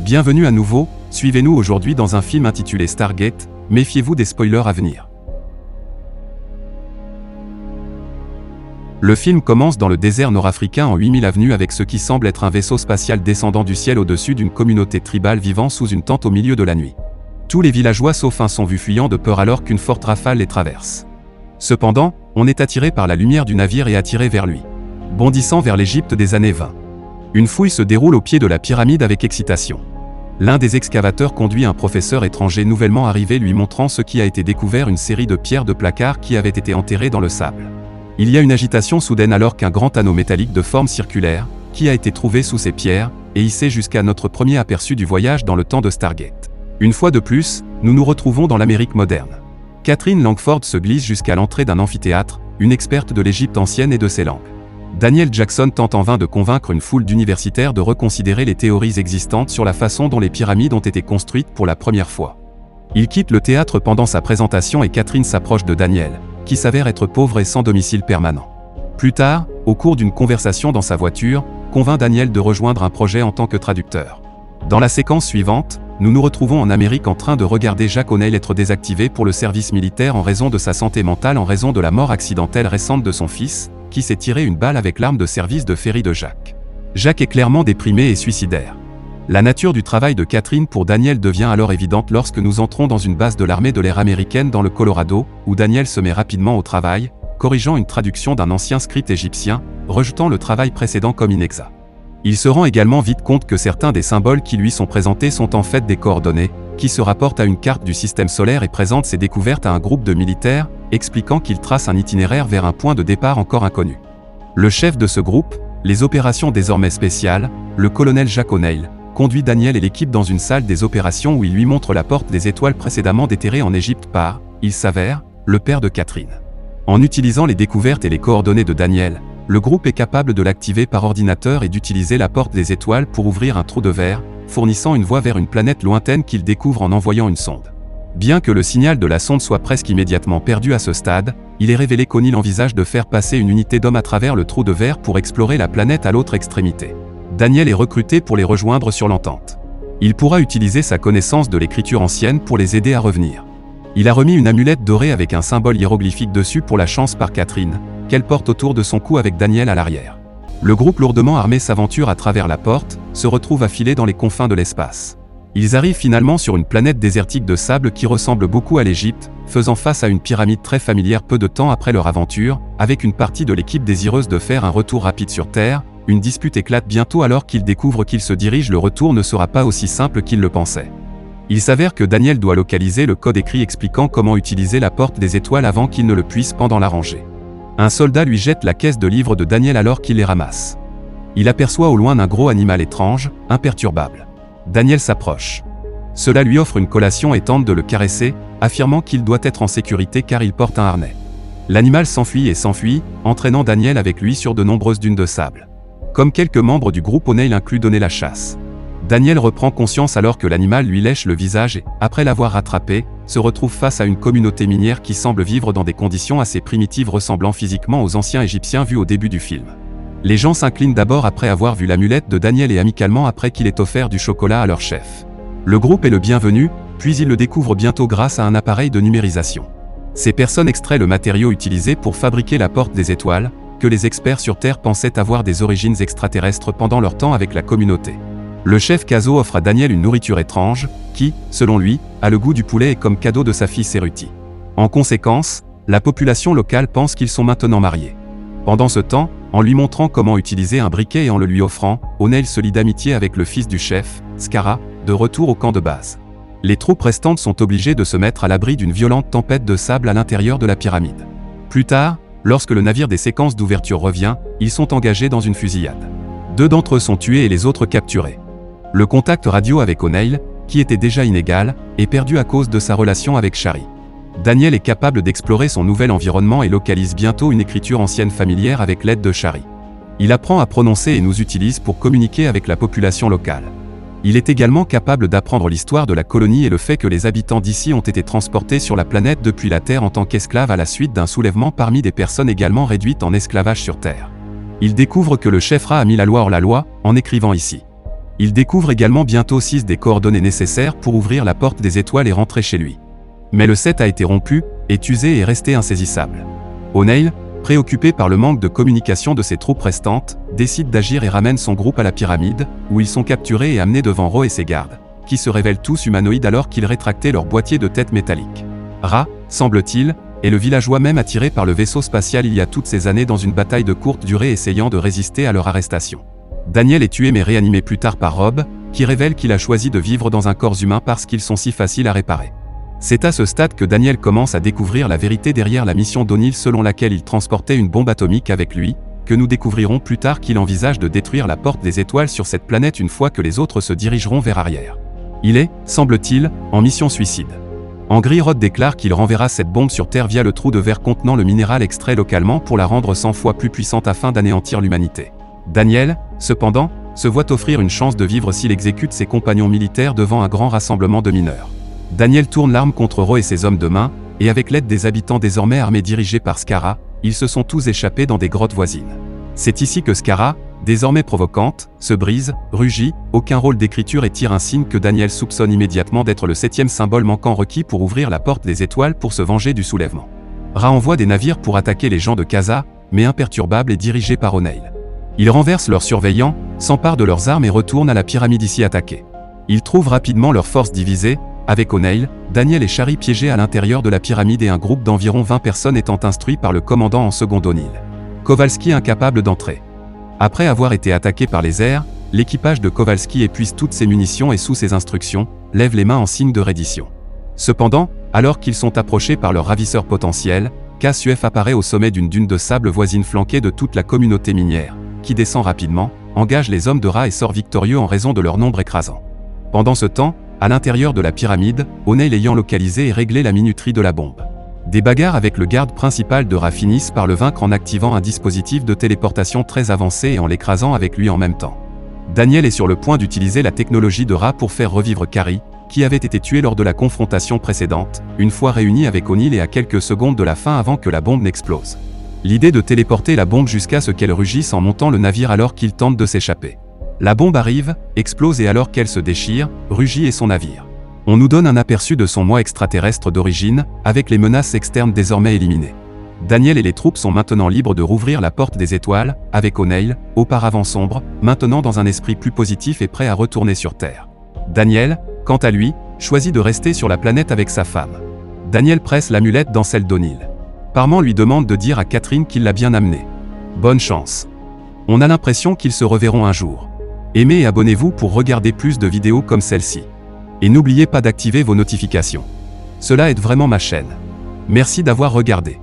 Bienvenue à nouveau, suivez-nous aujourd'hui dans un film intitulé Stargate, méfiez-vous des spoilers à venir. Le film commence dans le désert nord-africain en 8000 avenues avec ce qui semble être un vaisseau spatial descendant du ciel au-dessus d'une communauté tribale vivant sous une tente au milieu de la nuit. Tous les villageois sauf un sont vus fuyant de peur alors qu'une forte rafale les traverse. Cependant, on est attiré par la lumière du navire et attiré vers lui. Bondissant vers l'Égypte des années 20. Une fouille se déroule au pied de la pyramide avec excitation. L'un des excavateurs conduit un professeur étranger nouvellement arrivé lui montrant ce qui a été découvert, une série de pierres de placard qui avaient été enterrées dans le sable. Il y a une agitation soudaine alors qu'un grand anneau métallique de forme circulaire, qui a été trouvé sous ces pierres, et hissé jusqu'à notre premier aperçu du voyage dans le temps de Stargate. Une fois de plus, nous nous retrouvons dans l'Amérique moderne. Catherine Langford se glisse jusqu'à l'entrée d'un amphithéâtre, une experte de l'Égypte ancienne et de ses langues. Daniel Jackson tente en vain de convaincre une foule d'universitaires de reconsidérer les théories existantes sur la façon dont les pyramides ont été construites pour la première fois. Il quitte le théâtre pendant sa présentation et Catherine s'approche de Daniel, qui s'avère être pauvre et sans domicile permanent. Plus tard, au cours d'une conversation dans sa voiture, convainc Daniel de rejoindre un projet en tant que traducteur. Dans la séquence suivante, nous nous retrouvons en Amérique en train de regarder Jack O'Neill être désactivé pour le service militaire en raison de sa santé mentale en raison de la mort accidentelle récente de son fils, qui s'est tiré une balle avec l'arme de service de Ferry de Jack. Jack est clairement déprimé et suicidaire. La nature du travail de Catherine pour Daniel devient alors évidente lorsque nous entrons dans une base de l'armée de l'air américaine dans le Colorado, où Daniel se met rapidement au travail, corrigeant une traduction d'un ancien script égyptien, rejetant le travail précédent comme inexact. Il se rend également vite compte que certains des symboles qui lui sont présentés sont en fait des coordonnées, qui se rapportent à une carte du système solaire et présentent ces découvertes à un groupe de militaires, expliquant qu'ils tracent un itinéraire vers un point de départ encore inconnu. Le chef de ce groupe, les opérations désormais spéciales, le colonel Jack O'Neill, conduit Daniel et l'équipe dans une salle des opérations où il lui montre la porte des étoiles précédemment déterrée en Égypte par, il s'avère, le père de Catherine. En utilisant les découvertes et les coordonnées de Daniel, le groupe est capable de l'activer par ordinateur et d'utiliser la porte des étoiles pour ouvrir un trou de verre, fournissant une voie vers une planète lointaine qu'il découvre en envoyant une sonde. Bien que le signal de la sonde soit presque immédiatement perdu à ce stade, il est révélé qu'O'Neill envisage de faire passer une unité d'hommes à travers le trou de verre pour explorer la planète à l'autre extrémité. Daniel est recruté pour les rejoindre sur l'entente. Il pourra utiliser sa connaissance de l'écriture ancienne pour les aider à revenir. Il a remis une amulette dorée avec un symbole hiéroglyphique dessus pour la chance par Catherine, qu'elle porte autour de son cou avec Daniel à l'arrière. Le groupe lourdement armé s'aventure à travers la porte, se retrouve affilé dans les confins de l'espace. Ils arrivent finalement sur une planète désertique de sable qui ressemble beaucoup à l'Égypte, faisant face à une pyramide très familière peu de temps après leur aventure, avec une partie de l'équipe désireuse de faire un retour rapide sur Terre. Une dispute éclate bientôt alors qu'ils découvrent qu'ils se dirigent. Le retour ne sera pas aussi simple qu'ils le pensaient. Il s'avère que Daniel doit localiser le code écrit expliquant comment utiliser la porte des étoiles avant qu'il ne le puisse pendant la rangée. Un soldat lui jette la caisse de livres de Daniel alors qu'il les ramasse. Il aperçoit au loin un gros animal étrange, imperturbable. Daniel s'approche. Cela lui offre une collation et tente de le caresser, affirmant qu'il doit être en sécurité car il porte un harnais. L'animal s'enfuit et s'enfuit, entraînant Daniel avec lui sur de nombreuses dunes de sable. Comme quelques membres du groupe, O'Neill inclut donner la chasse. Daniel reprend conscience alors que l'animal lui lèche le visage et, après l'avoir rattrapé, se retrouve face à une communauté minière qui semble vivre dans des conditions assez primitives ressemblant physiquement aux anciens Égyptiens vus au début du film. Les gens s'inclinent d'abord après avoir vu l'amulette de Daniel et amicalement après qu'il ait offert du chocolat à leur chef. Le groupe est le bienvenu, puis ils le découvrent bientôt grâce à un appareil de numérisation. Ces personnes extraient le matériau utilisé pour fabriquer la porte des étoiles, que les experts sur Terre pensaient avoir des origines extraterrestres pendant leur temps avec la communauté. Le chef Kazo offre à Daniel une nourriture étrange, qui, selon lui, a le goût du poulet et comme cadeau de sa fille Seruti. En conséquence, la population locale pense qu'ils sont maintenant mariés. Pendant ce temps, en lui montrant comment utiliser un briquet et en le lui offrant, O'Neill se lie d'amitié avec le fils du chef, Skara, de retour au camp de base. Les troupes restantes sont obligées de se mettre à l'abri d'une violente tempête de sable à l'intérieur de la pyramide. Plus tard, lorsque le navire des séquences d'ouverture revient, ils sont engagés dans une fusillade. 2 d'entre eux sont tués et les autres capturés. Le contact radio avec O'Neill, qui était déjà inégal, est perdu à cause de sa relation avec Shari. Daniel est capable d'explorer son nouvel environnement et localise bientôt une écriture ancienne familière avec l'aide de Shari. Il apprend à prononcer et nous utilise pour communiquer avec la population locale. Il est également capable d'apprendre l'histoire de la colonie et le fait que les habitants d'ici ont été transportés sur la planète depuis la Terre en tant qu'esclaves à la suite d'un soulèvement parmi des personnes également réduites en esclavage sur Terre. Il découvre que le chef Ra a mis la loi hors la loi, en écrivant ici. Il découvre également bientôt 6 des coordonnées nécessaires pour ouvrir la porte des étoiles et rentrer chez lui. Mais le 7 a été rompu, est usé et est resté insaisissable. O'Neill, préoccupé par le manque de communication de ses troupes restantes, décide d'agir et ramène son groupe à la pyramide, où ils sont capturés et amenés devant Ra et ses gardes, qui se révèlent tous humanoïdes alors qu'ils rétractaient leur boîtier de tête métallique. Ra, semble-t-il, est le villageois même attiré par le vaisseau spatial il y a toutes ces années dans une bataille de courte durée essayant de résister à leur arrestation. Daniel est tué mais réanimé plus tard par Rob, qui révèle qu'il a choisi de vivre dans un corps humain parce qu'ils sont si faciles à réparer. C'est à ce stade que Daniel commence à découvrir la vérité derrière la mission d'O'Neill selon laquelle il transportait une bombe atomique avec lui, que nous découvrirons plus tard qu'il envisage de détruire la porte des étoiles sur cette planète une fois que les autres se dirigeront vers arrière. Il est, semble-t-il, en mission suicide. En gris, Rod déclare qu'il renverra cette bombe sur Terre via le trou de verre contenant le minéral extrait localement pour la rendre 100 fois plus puissante afin d'anéantir l'humanité. Daniel, cependant, se voit offrir une chance de vivre s'il exécute ses compagnons militaires devant un grand rassemblement de mineurs. Daniel tourne l'arme contre Ra et ses hommes de main, et avec l'aide des habitants désormais armés dirigés par Skara, ils se sont tous échappés dans des grottes voisines. C'est ici que Skara, désormais provocante, se brise, rugit, aucun rôle d'écriture et tire un signe que Daniel soupçonne immédiatement d'être le 7e symbole manquant requis pour ouvrir la porte des étoiles pour se venger du soulèvement. Ra envoie des navires pour attaquer les gens de Casa, mais imperturbable et dirigé par O'Neill. Ils renversent leurs surveillants, s'emparent de leurs armes et retournent à la pyramide ici attaquée. Ils trouvent rapidement leurs forces divisées, avec O'Neill, Daniel et Shari piégés à l'intérieur de la pyramide et un groupe d'environ 20 personnes étant instruit par le commandant en second O'Neill. Kowalski incapable d'entrer. Après avoir été attaqué par les airs, l'équipage de Kowalski épuise toutes ses munitions et sous ses instructions, lève les mains en signe de reddition. Cependant, alors qu'ils sont approchés par leur ravisseur potentiel, K-SUF apparaît au sommet d'une dune de sable voisine flanquée de toute la communauté minière, qui descend rapidement, engage les hommes de Ra et sort victorieux en raison de leur nombre écrasant. Pendant ce temps, à l'intérieur de la pyramide, O'Neill ayant localisé et réglé la minuterie de la bombe. Des bagarres avec le garde principal de Ra finissent par le vaincre en activant un dispositif de téléportation très avancé et en l'écrasant avec lui en même temps. Daniel est sur le point d'utiliser la technologie de Ra pour faire revivre Kari, qui avait été tué lors de la confrontation précédente, une fois réunis avec O'Neill et à quelques secondes de la fin avant que la bombe n'explose. L'idée de téléporter la bombe jusqu'à ce qu'elle rugisse en montant le navire alors qu'il tente de s'échapper. La bombe arrive, explose et alors qu'elle se déchire, rugit et son navire. On nous donne un aperçu de son moi extraterrestre d'origine, avec les menaces externes désormais éliminées. Daniel et les troupes sont maintenant libres de rouvrir la porte des étoiles, avec O'Neill, auparavant sombre, maintenant dans un esprit plus positif et prêt à retourner sur Terre. Daniel, quant à lui, choisit de rester sur la planète avec sa femme. Daniel presse l'amulette dans celle d'O'Neill. Parman lui demande de dire à Catherine qu'il l'a bien amenée. Bonne chance. On a l'impression qu'ils se reverront un jour. Aimez et abonnez-vous pour regarder plus de vidéos comme celle-ci. Et n'oubliez pas d'activer vos notifications. Cela aide vraiment ma chaîne. Merci d'avoir regardé.